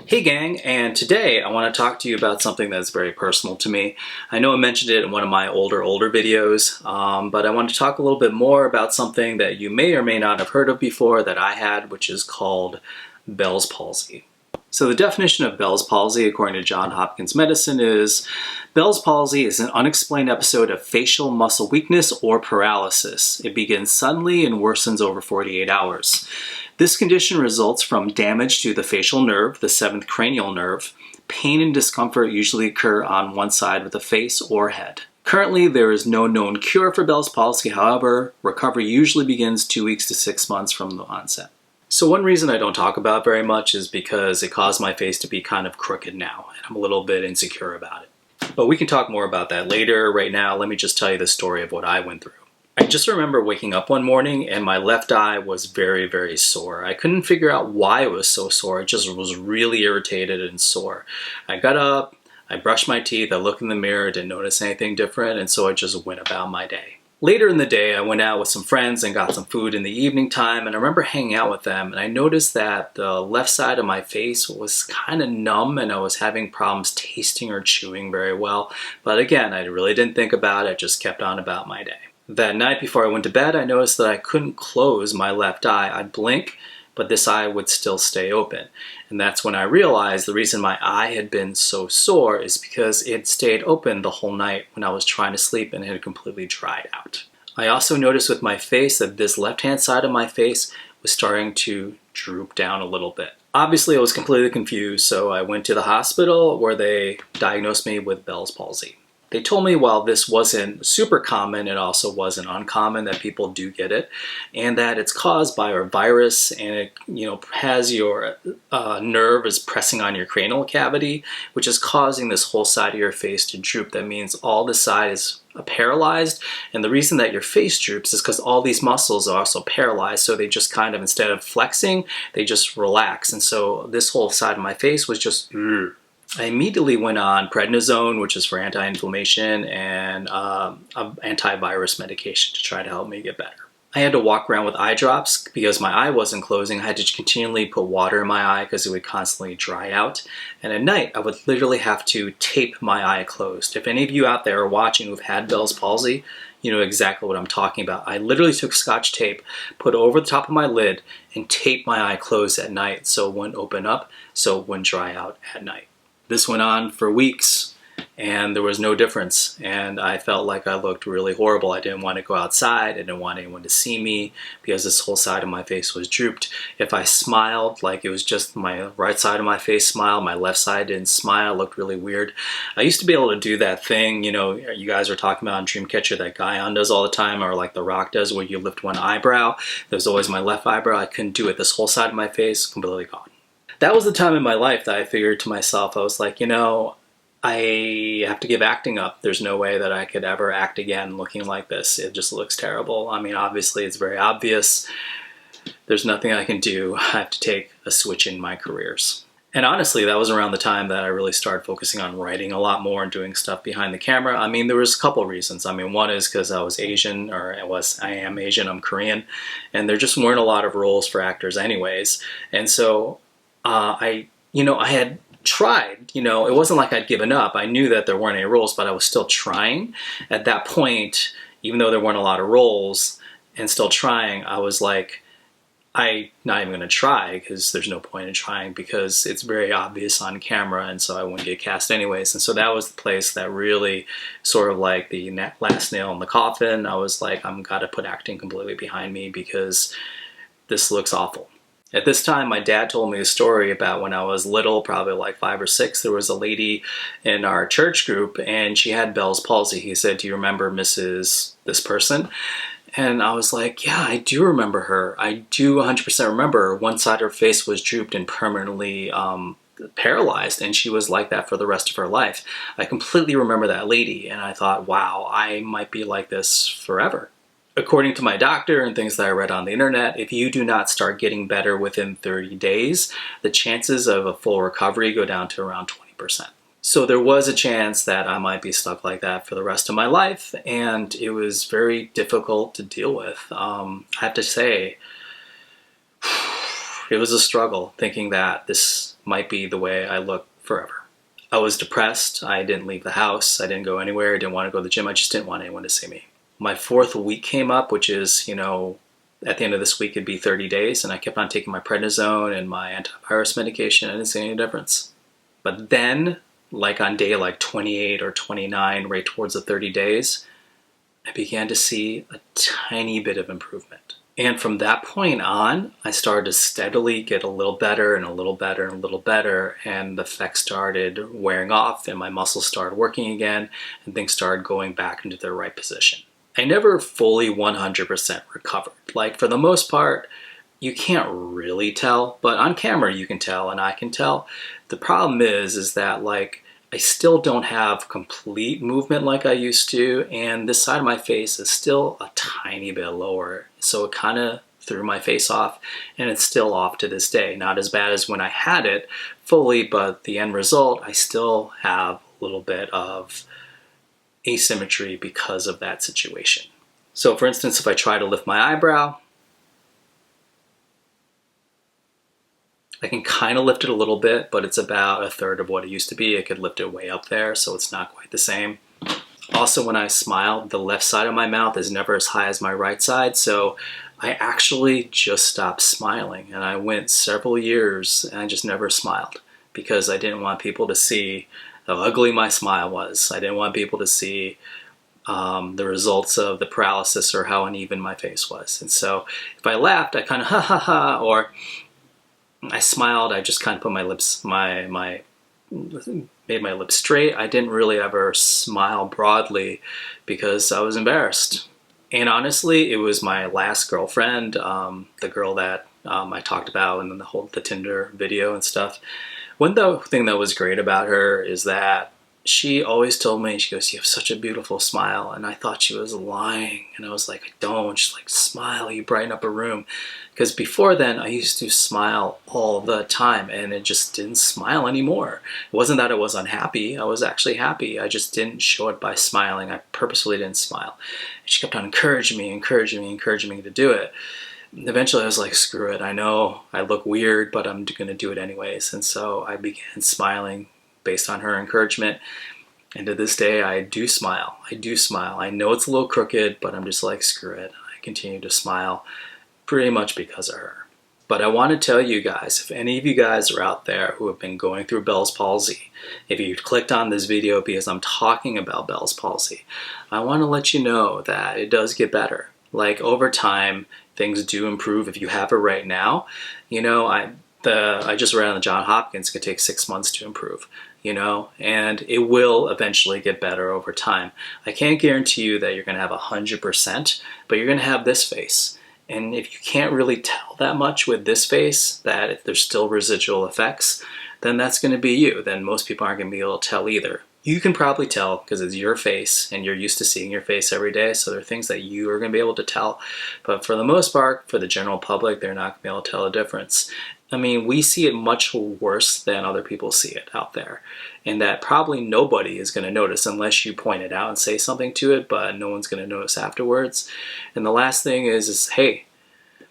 Hey gang, and today I want to talk to you about something that's very personal to me. I know I mentioned it in one of my older videos, but I want to talk a little bit more about something that you may or may not have heard of before that I had, which is called Bell's Palsy. So the definition of Bell's palsy, according to Johns Hopkins Medicine, is Bell's palsy is an unexplained episode of facial muscle weakness or paralysis. It begins suddenly and worsens over 48 hours. This condition results from damage to the facial nerve, the seventh cranial nerve. Pain and discomfort usually occur on one side of the face or head. Currently, there is no known cure for Bell's palsy. However, recovery usually begins 2 weeks to 6 months from the onset. So one reason I don't talk about very much is because it caused my face to be kind of crooked now, and I'm a little bit insecure about it. But we can talk more about that later. Right now, let me just tell you the story of what I went through. I just remember waking up one morning and my left eye was very, very sore. I couldn't figure out why it was so sore. It just was really irritated and sore. I got up, I brushed my teeth, I looked in the mirror, didn't notice anything different, and so I just went about my day. Later in the day, I went out with some friends and got some food in the evening time, and I remember hanging out with them, and I noticed that the left side of my face was kind of numb, and I was having problems tasting or chewing very well. But again, I really didn't think about it, I just kept on about my day. That night before I went to bed, I noticed that I couldn't close my left eye. I'd blink, but this eye would still stay open. And that's when I realized the reason my eye had been so sore is because it had stayed open the whole night when I was trying to sleep and it had completely dried out. I also noticed with my face that this left-hand side of my face was starting to droop down a little bit. Obviously, I was completely confused, so I went to the hospital where they diagnosed me with Bell's palsy. They told me while this wasn't super common, it also wasn't uncommon that people do get it, and that it's caused by a virus, and it has your nerve is pressing on your cranial cavity, which is causing this whole side of your face to droop. That means all the side is paralyzed, and the reason that your face droops is because all these muscles are also paralyzed, so they just kind of, instead of flexing, they just relax, and so this whole side of my face was just I immediately went on prednisone, which is for anti-inflammation, and antivirus medication to try to help me get better. I had to walk around with eye drops because my eye wasn't closing. I had to continually put water in my eye because it would constantly dry out. And at night, I would literally have to tape my eye closed. If any of you out there are watching who've had Bell's palsy, you know exactly what I'm talking about. I literally took Scotch tape, put it over the top of my lid, and taped my eye closed at night so it wouldn't open up, so it wouldn't dry out at night. This went on for weeks, and there was no difference, and I felt like I looked really horrible. I didn't want to go outside, I didn't want anyone to see me because this whole side of my face was drooped. If I smiled, like it was just my right side of my face smiled, my left side didn't smile, it looked really weird. I used to be able to do that thing, you guys are talking about on Dreamcatcher, that Guy does all the time, or like The Rock does, where you lift one eyebrow. There's always my left eyebrow. I couldn't do it. This whole side of my face, completely gone. That was the time in my life that I figured to myself, I was like, I have to give acting up. There's no way that I could ever act again looking like this. It just looks terrible. I mean, obviously it's very obvious. There's nothing I can do. I have to take a switch in my careers. And honestly, that was around the time that I really started focusing on writing a lot more and doing stuff behind the camera. I mean, there was a couple reasons. I mean, one is because I was Asian, I am Asian, I'm Korean, and there just weren't a lot of roles for actors anyways. And so I had tried, it wasn't like I'd given up. I knew that there weren't any roles, but I was still trying. At that point, even though there weren't a lot of roles and still trying, I was like, I'm not even going to try because there's no point in trying because it's very obvious on camera, and so I wouldn't get cast anyways. And so that was the place that really sort of like the last nail in the coffin. I was like, I'm got to put acting completely behind me because this looks awful. At this time, my dad told me a story about when I was little, probably like 5 or 6. There was a lady in our church group, and she had Bell's palsy. He said, "Do you remember Mrs. this person?" And I was like, yeah, I do remember her. I do 100% remember her. One side of her face was drooped and permanently paralyzed, and she was like that for the rest of her life. I completely remember that lady, and I thought, wow, I might be like this forever. According to my doctor and things that I read on the internet, if you do not start getting better within 30 days, the chances of a full recovery go down to around 20%. So there was a chance that I might be stuck like that for the rest of my life, and it was very difficult to deal with. I have to say, it was a struggle thinking that this might be the way I look forever. I was depressed. I didn't leave the house. I didn't go anywhere. I didn't want to go to the gym. I just didn't want anyone to see me. My 4th week came up, which is, at the end of this week, it'd be 30 days. And I kept on taking my prednisone and my antivirus medication. I didn't see any difference. But then, like on day 28 or 29, right towards the 30 days, I began to see a tiny bit of improvement. And from that point on, I started to steadily get a little better and a little better and a little better, and the effects started wearing off and my muscles started working again and things started going back into their right position. I never fully 100% recovered. Like, for the most part, you can't really tell, but on camera you can tell and I can tell. The problem is that I still don't have complete movement like I used to, and this side of my face is still a tiny bit lower. So it kind of threw my face off, and it's still off to this day. Not as bad as when I had it fully, but the end result, I still have a little bit of asymmetry because of that situation. So for instance, if I try to lift my eyebrow, I can kind of lift it a little bit, but it's about 1/3 of what it used to be. I could lift it way up there, so it's not quite the same. Also, when I smile, the left side of my mouth is never as high as my right side, so I actually just stopped smiling. And I went several years and I just never smiled because I didn't want people to see how ugly my smile was. I didn't want people to see the results of the paralysis or how uneven my face was. And so if I laughed, I kind of ha ha ha, or I smiled, I just kind of put my lips, made my lips straight. I didn't really ever smile broadly because I was embarrassed. And honestly, it was my last girlfriend, the girl that I talked about in the Tinder video and stuff. One thing that was great about her is that she always told me, she goes, "You have such a beautiful smile." And I thought she was lying. And I was like, "I don't." She's like, "Smile, you brighten up a room." Because before then, I used to smile all the time and it just didn't smile anymore. It wasn't that I was unhappy. I was actually happy. I just didn't show it by smiling. I purposely didn't smile. And she kept on encouraging me to do it. And eventually I was like, screw it. I know I look weird, but I'm going to do it anyways. And so I began smiling based on her encouragement. And to this day, I do smile. I know it's a little crooked, but I'm just like, screw it. I continue to smile pretty much because of her. But I want to tell you guys, if any of you guys are out there who have been going through Bell's palsy, if you clicked on this video because I'm talking about Bell's palsy, I want to let you know that it does get better. Like, over time, things do improve. If you have it right now, I just read on the John Hopkins, it could take 6 months to improve, and it will eventually get better over time. I can't guarantee you that you're going to have 100%, but you're going to have this face. And if you can't really tell that much with this face, that if there's still residual effects, then that's going to be you. Then most people aren't going to be able to tell either. You can probably tell because it's your face and you're used to seeing your face every day, so there are things that you are going to be able to tell. But for the most part, for the general public, they're not going to be able to tell a difference. I mean, we see it much worse than other people see it out there. And that probably nobody is going to notice unless you point it out and say something to it, but no one's going to notice afterwards. And the last thing is hey,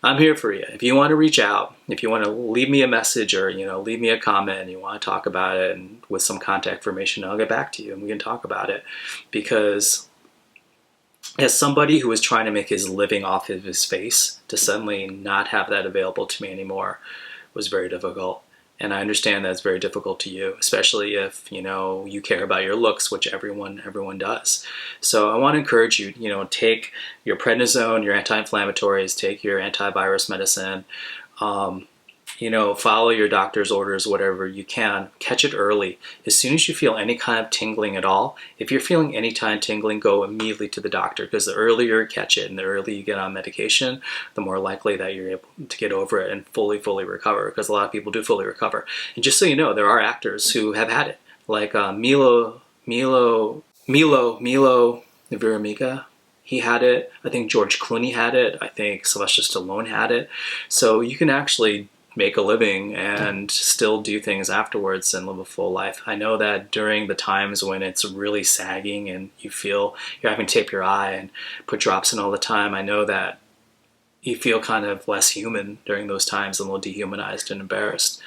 I'm here for you. If you want to reach out, if you want to leave me a message or, leave me a comment and you want to talk about it and with some contact information, I'll get back to you and we can talk about it. Because as somebody who was trying to make his living off of his face, to suddenly not have that available to me anymore was very difficult. And I understand that's very difficult to you, especially if, you care about your looks, which everyone does. So I want to encourage you, take your prednisone, your anti-inflammatories, take your antivirus medicine, follow your doctor's orders, whatever you can. Catch it early. As soon as you feel any kind of tingling at all, if you're feeling any kind of tingling, go immediately to the doctor, because the earlier you catch it and the earlier you get on medication, the more likely that you're able to get over it and fully recover, because a lot of people do fully recover. And just so you know, there are actors who have had it, like Milo Veronica. He had it. I think George Clooney had it. I think Sylvester Stallone had it. So you can actually make a living and still do things afterwards and live a full life. I know that during the times when it's really sagging and you feel you're having to tape your eye and put drops in all the time, I know that you feel kind of less human during those times and a little dehumanized and embarrassed.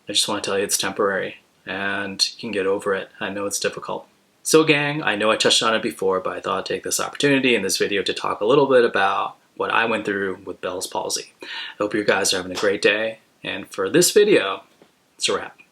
I just want to tell you it's temporary and you can get over it. I know it's difficult. So gang, I know I touched on it before, but I thought I'd take this opportunity in this video to talk a little bit about what I went through with Bell's palsy. I hope you guys are having a great day, and for this video, it's a wrap.